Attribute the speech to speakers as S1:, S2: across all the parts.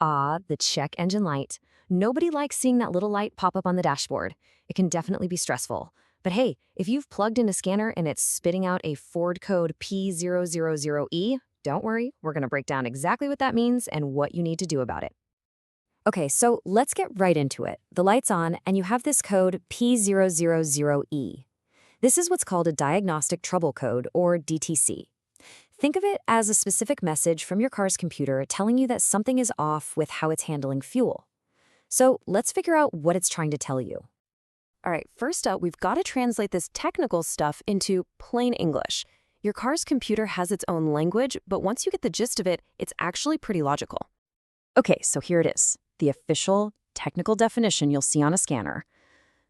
S1: Ah, the check engine light. Nobody likes seeing that little light pop up on the dashboard. It can definitely be stressful. But hey, if you've plugged in a scanner and it's spitting out a Ford code P000E, don't worry, we're going to break down exactly what that means and what you need to do about it. Okay, so let's get right into it. The light's on, and you have this code P000E. This is what's called a Diagnostic Trouble Code, or DTC. Think of it as a specific message from your car's computer telling you that something is off with how it's handling fuel. So let's figure out what it's trying to tell you.
S2: All right, first up, we've got to translate this technical stuff into plain English. Your car's computer has its own language, but once you get the gist of it, it's actually pretty logical.
S1: Okay, so here it is, the official technical definition you'll see on a scanner.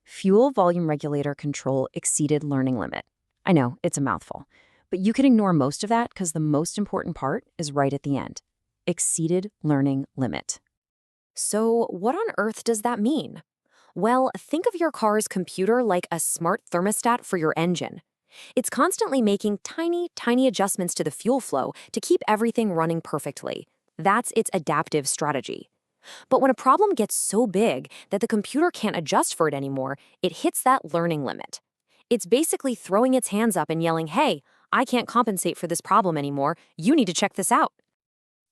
S1: Fuel volume regulator control exceeded learning limit. I know, it's a mouthful, but you can ignore most of that because the most important part is right at the end. Exceeded learning limit. So what on earth does that mean? Well, think of your car's computer like a smart thermostat for your engine. It's constantly making tiny adjustments to the fuel flow to keep everything running perfectly. That's its adaptive strategy. But when a problem gets so big that the computer can't adjust for it anymore, it hits that learning limit. It's basically throwing its hands up and yelling, "Hey, I can't compensate for this problem anymore. You need to check this out."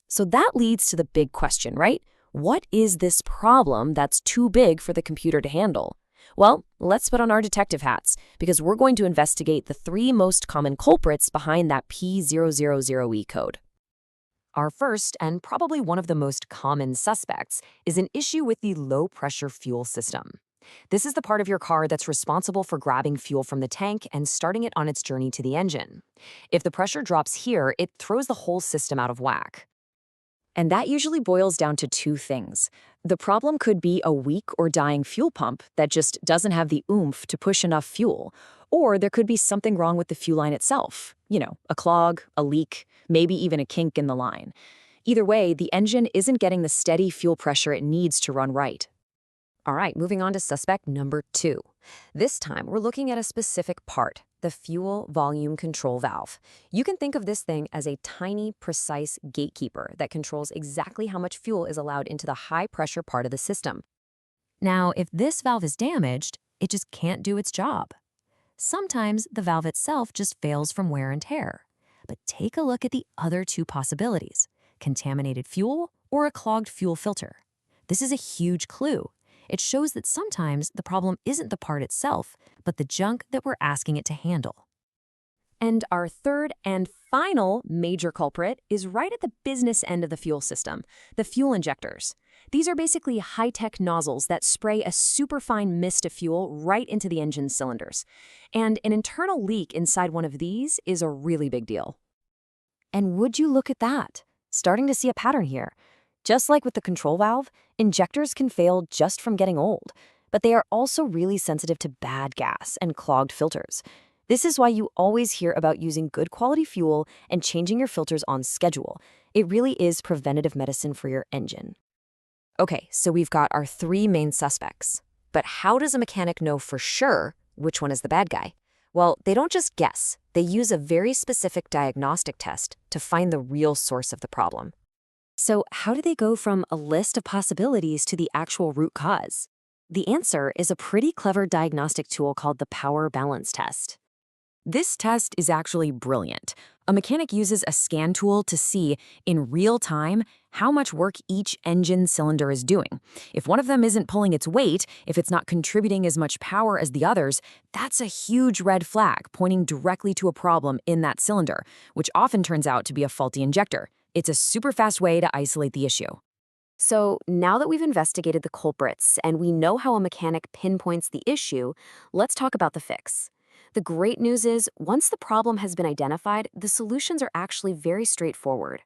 S1: So that leads to the big question, right? What is this problem that's too big for the computer to handle? Well, let's put on our detective hats, because we're going to investigate the 3 most common culprits behind that P000E code. Our first, and probably one of the most common suspects, is an issue with the low-pressure fuel system. This is the part of your car that's responsible for grabbing fuel from the tank and starting it on its journey to the engine. If the pressure drops here, it throws the whole system out of whack. And that usually boils down to 2 things. The problem could be a weak or dying fuel pump that just doesn't have the oomph to push enough fuel. Or there could be something wrong with the fuel line itself. A clog, a leak, maybe even a kink in the line. Either way, the engine isn't getting the steady fuel pressure it needs to run right. All right, moving on to suspect number 2. This time, we're looking at a specific part, the fuel volume control valve. You can think of this thing as a tiny, precise gatekeeper that controls exactly how much fuel is allowed into the high-pressure part of the system. Now, if this valve is damaged, it just can't do its job. Sometimes the valve itself just fails from wear and tear. But take a look at the other 2 possibilities, contaminated fuel or a clogged fuel filter. This is a huge clue. It shows that sometimes the problem isn't the part itself, but the junk that we're asking it to handle. And our third and final major culprit is right at the business end of the fuel system, the fuel injectors. These are basically high-tech nozzles that spray a superfine mist of fuel right into the engine cylinders. And an internal leak inside one of these is a really big deal. And would you look at that? Starting to see a pattern here. Just like with the control valve, injectors can fail just from getting old, but they are also really sensitive to bad gas and clogged filters. This is why you always hear about using good quality fuel and changing your filters on schedule. It really is preventative medicine for your engine. Okay, so we've got our 3 main suspects. But how does a mechanic know for sure which one is the bad guy? Well, they don't just guess. They use a very specific diagnostic test to find the real source of the problem. So how do they go from a list of possibilities to the actual root cause? The answer is a pretty clever diagnostic tool called the power balance test. This test is actually brilliant. A mechanic uses a scan tool to see, in real time, how much work each engine cylinder is doing. If one of them isn't pulling its weight, if it's not contributing as much power as the others, that's a huge red flag pointing directly to a problem in that cylinder, which often turns out to be a faulty injector. It's a super fast way to isolate the issue. So now that we've investigated the culprits and we know how a mechanic pinpoints the issue, let's talk about the fix. The great news is, once the problem has been identified, the solutions are actually very straightforward.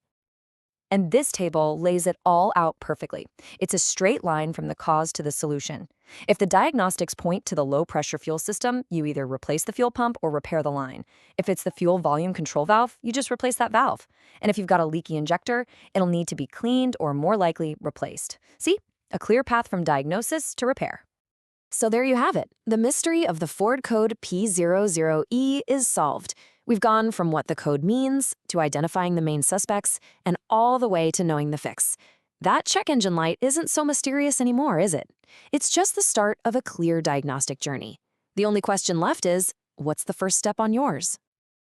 S1: And this table lays it all out perfectly. It's a straight line from the cause to the solution. If the diagnostics point to the low-pressure fuel system, you either replace the fuel pump or repair the line. If it's the fuel volume control valve, you just replace that valve. And if you've got a leaky injector, it'll need to be cleaned or more likely replaced. See? A clear path from diagnosis to repair. So there you have it. The mystery of the Ford code P00E is solved. We've gone from what the code means to identifying the main suspects and all the way to knowing the fix.
S2: That check engine light isn't so mysterious anymore, is it? It's just the start of a clear diagnostic journey. The only question left is, what's the first step on yours?